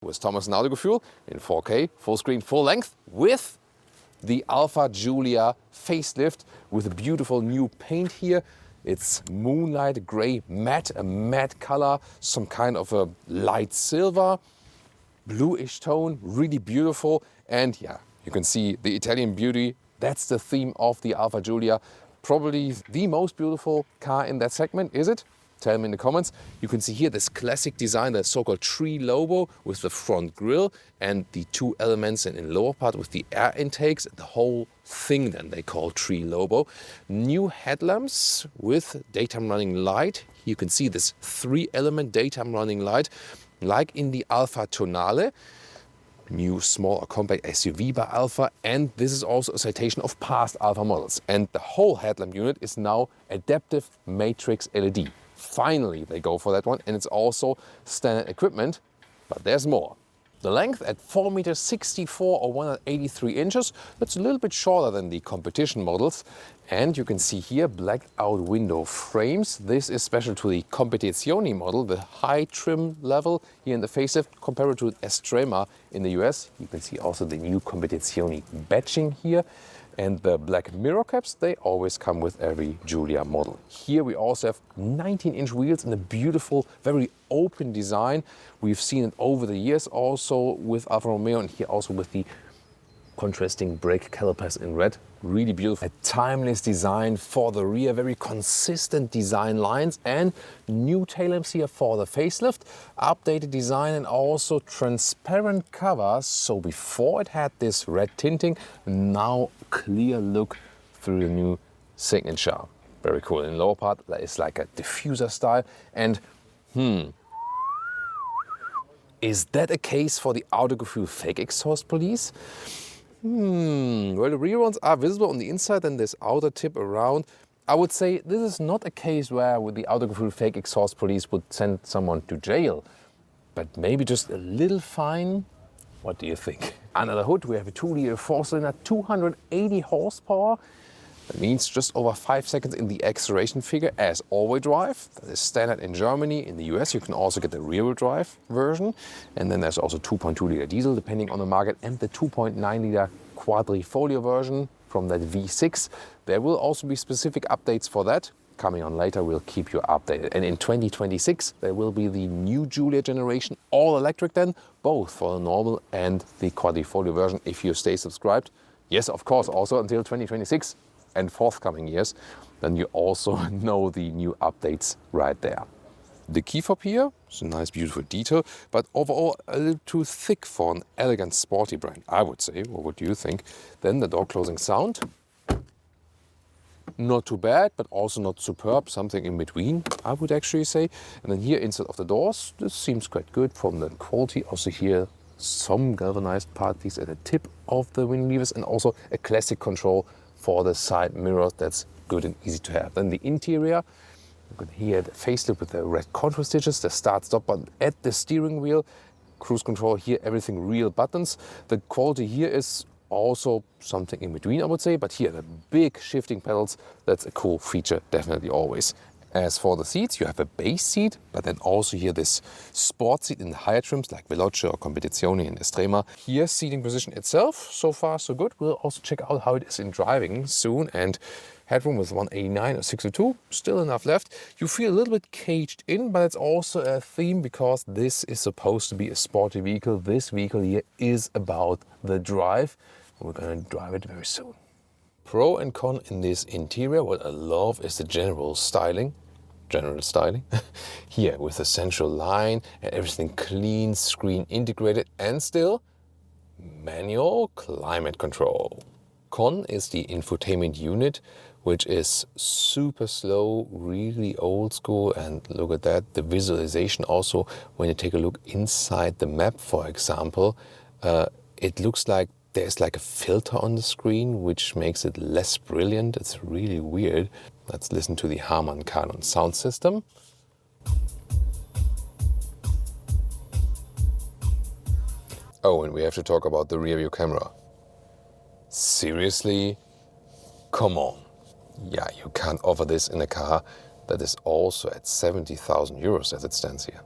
with Thomas and Autogefuehl in 4K, full screen, full length, with the Alfa Giulia facelift with a beautiful new paint here. It's moonlight grey matte, a matte color, some kind of a light silver, bluish tone, really beautiful. And yeah, you can see the Italian beauty. That's the theme of the Alfa Giulia. Probably the most beautiful car in that segment, is it? Tell me in the comments. You can see here this classic design, the so-called tree logo with the front grille and the two elements in the lower part with the air intakes. The whole thing then they call tree logo. New headlamps with daytime running light. You can see this 3-element daytime running light like in the Alfa Tonale. New small or compact SUV by Alfa, and this is also a citation of past Alfa models. And the whole headlamp unit is now adaptive matrix LED. Finally they go for that one, and it's also standard equipment, but there's more. The length at 4.64 m or 183 inches, that's a little bit shorter than the competition models. And you can see here blacked out window frames. This is special to the Competizione model, the high trim level here in the facelift, compared to Extrema in the US. You can see also the new Competizione badging here. And the black mirror caps, they always come with every Giulia model. Here we also have 19-inch wheels in a beautiful, very open design. We've seen it over the years also with Alfa Romeo, and here also with the contrasting brake calipers in red. Really beautiful. A timeless design for the rear, very consistent design lines, and new tail lamps here for the facelift, updated design and also transparent covers. So before it had this red tinting, now clear look through the new signature. Very cool. In the lower part, that is like a diffuser style. And is that a case for the Autogefuehl fake exhaust police? Well, the rear ones are visible on the inside and this outer tip around. I would say this is not a case where with the Autogefuehl fake exhaust police would send someone to jail, but maybe just a little fine. What do you think? Under the hood we have a 2-liter 4-cylinder, 280 horsepower. That means just over 5 seconds in the acceleration figure as all-wheel drive. That is standard in Germany. In the US you can also get the rear-wheel drive version. And then there's also 2.2-liter diesel depending on the market, and the 2.9-liter quadrifoglio version from that V6. There will also be specific updates for that. Coming on later, we'll keep you updated. And in 2026 there will be the new Giulia generation, all electric then, both for the normal and the quadrifoglio version if you stay subscribed. Yes, of course, also until 2026. And forthcoming years, then you also know the new updates right there. The key fob here is a nice beautiful detail, but overall a little too thick for an elegant sporty brand, I would say. Or what do you think? Then the door closing sound, not too bad, but also not superb, something in between, I would actually say. And then here inside of the doors, this seems quite good from the quality. Also here some galvanized part piece at the tip of the window levers, and also a classic control for the side mirrors. That's good and easy to have. Then the interior, you can hear the facelift with the red contour stitches, the start-stop button at the steering wheel, cruise control here, everything real buttons. The quality here is also something in between, I would say, but here the big shifting pedals, that's a cool feature, definitely always. As for the seats, you have a base seat, but then also here this sport seat in the higher trims like Veloce or Competizione and Extrema. Here, seating position itself, so far so good. We'll also check out how it is in driving soon. And headroom with 189 or 602, still enough left. You feel a little bit caged in, but it's also a theme because this is supposed to be a sporty vehicle. This vehicle here is about the drive. We're gonna drive it very soon. Pro and con in this interior, what I love is the general styling. Here with the central line and everything clean, screen integrated, and still manual climate control. Con is the infotainment unit, which is super slow, really old school, and look at that, the visualization also. When you take a look inside the map, for example, it looks like there's like a filter on the screen, which makes it less brilliant. It's really weird. Let's listen to the Harman Kardon sound system. Oh, and we have to talk about the rear view camera. Seriously? Come on. Yeah, you can't offer this in a car that is also at 70,000 euros as it stands here.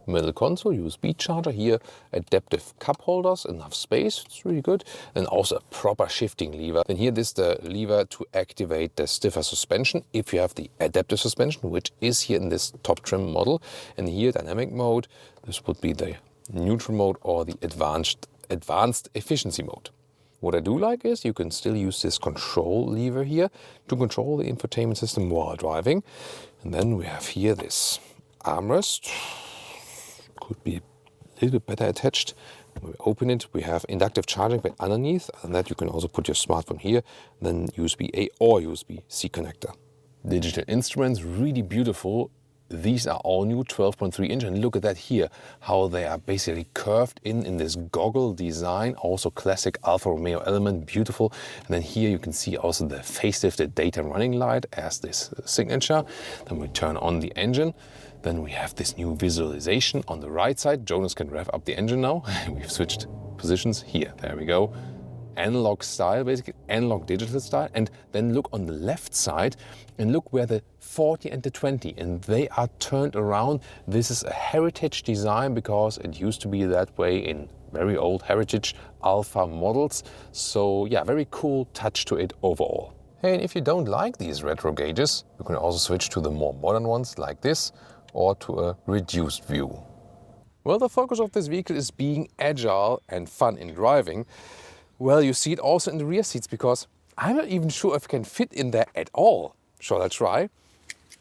middle console, USB charger here, adaptive cup holders, enough space, it's really good. And also a proper shifting lever. And here this is the lever to activate the stiffer suspension if you have the adaptive suspension, which is here in this top trim model. And here dynamic mode, this would be the neutral mode or the advanced efficiency mode. What I do like is you can still use this control lever here to control the infotainment system while driving. And then we have here this armrest. Could be a little bit better attached. When we open it, we have inductive charging right underneath. And that you can also put your smartphone here. Then USB-A or USB-C connector. Digital instruments, really beautiful. These are all new 12.3 inch, and look at that here, how they are basically curved in this goggle design, also classic Alfa Romeo element, beautiful. And then here you can see also the facelifted daytime running light as this signature. Then we turn on the engine. Then we have this new visualization on the right side. Jonas can rev up the engine now. We've switched positions here, there we go. Analog style, basically analog digital style. And then look on the left side and look where the 40 and the 20, and they are turned around. This is a heritage design because it used to be that way in very old heritage Alfa models. So yeah, very cool touch to it overall. Hey, and if you don't like these retro gauges, you can also switch to the more modern ones like this or to a reduced view. Well, the focus of this vehicle is being agile and fun in driving. Well, you see it also in the rear seats because I'm not even sure if I can fit in there at all. Shall I try?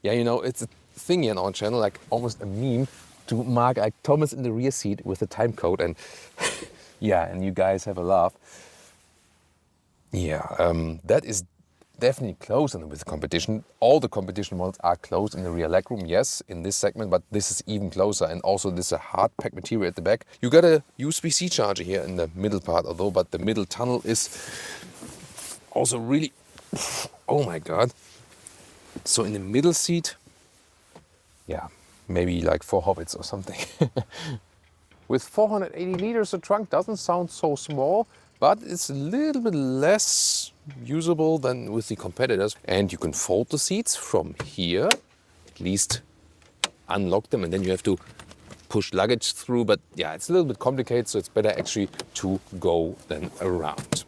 Yeah, you know, it's a thing here on our channel, like almost a meme, to mark like Thomas in the rear seat with the time code, and yeah, and you guys have a laugh. Yeah, that is definitely close with the competition. All the competition models are closed in the rear legroom, yes, in this segment, but this is even closer. And also this is a hard pack material at the back. You got a USB-C charger here in the middle part, although, but the middle tunnel is also really, oh my God. So in the middle seat, yeah, maybe like 4 hobbits or something. With 480 liters, the trunk doesn't sound so small, but it's a little bit less usable than with the competitors. And you can fold the seats from here, at least unlock them, and then you have to push luggage through. But yeah, it's a little bit complicated, so it's better actually to go than around.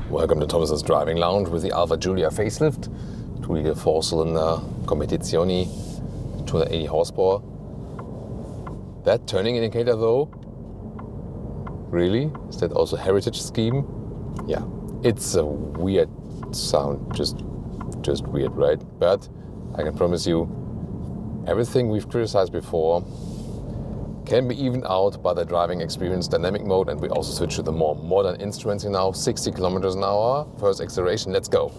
Welcome to Thomas's driving lounge with the Alfa Giulia facelift. 2-liter 4-cylinder Competizione, 280 horsepower. That turning indicator though, really? Is that also heritage scheme? Yeah, it's a weird sound, just weird, right? But I can promise you, everything we've criticized before can be evened out by the driving experience dynamic mode, and we also switch to the more modern instruments now. 60 kilometers an hour, first acceleration, let's go.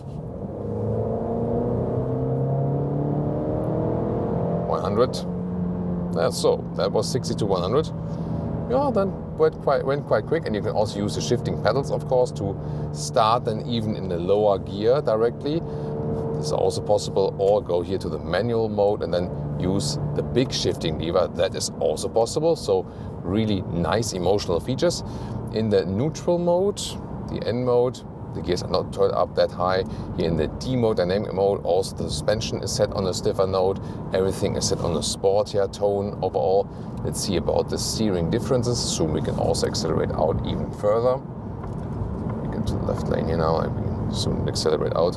100. So that was 60 to 100. Yeah, then went quite quick, and you can also use the shifting pedals, of course, to start then even in the lower gear directly. This is also possible, or go here to the manual mode and then use the big shifting lever. That is also possible. So really nice emotional features. In the neutral mode, the N mode, the gears are not turned up that high. Here in the D mode, dynamic mode, also the suspension is set on a stiffer note. Everything is set on a sportier tone overall. Let's see about the steering differences. Soon we can also accelerate out even further. We get to the left lane here now, and we can soon accelerate out.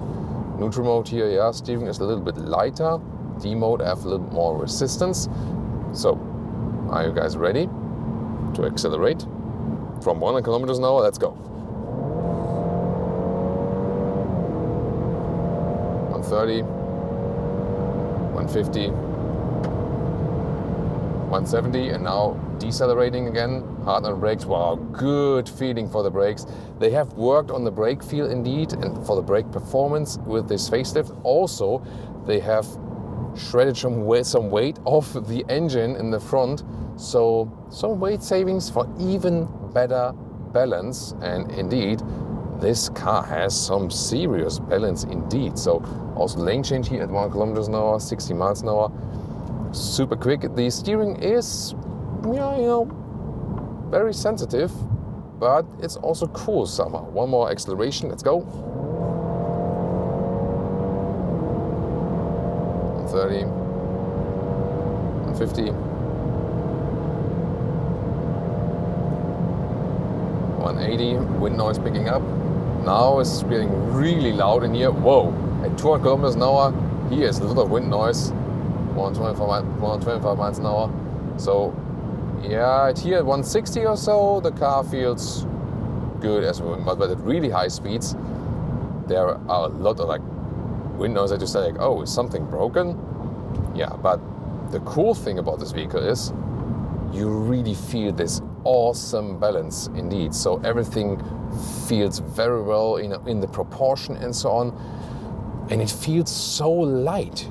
Neutral mode here, yeah, steering is a little bit lighter. D mode, I have a little more resistance. So, are you guys ready to accelerate? From 100 kilometers an hour, let's go. 130, 150, 170, and now decelerating again, hard on the brakes. Wow, good feeling for the brakes. They have worked on the brake feel indeed, and for the brake performance with this facelift. Also, they have shredded some weight off the engine in the front, so some weight savings for even better balance. And indeed, this car has some serious balance indeed. So also lane change here at 1 kilometers an hour, 60 miles an hour, super quick. The steering is yeah, you know, very sensitive, but it's also cool somehow. One more acceleration, let's go. 130, 150, 180, wind noise picking up. Now it's getting really loud in here. Whoa, at 200 kilometers an hour, here is a lot of wind noise. 125 miles an hour. So yeah, here at 160 or so, the car feels good as well. But at really high speeds, there are a lot of like wind noise that you say like, oh, is something broken? Yeah, but the cool thing about this vehicle is you really feel this awesome balance indeed. So everything feels very well in the proportion and so on. And it feels so light.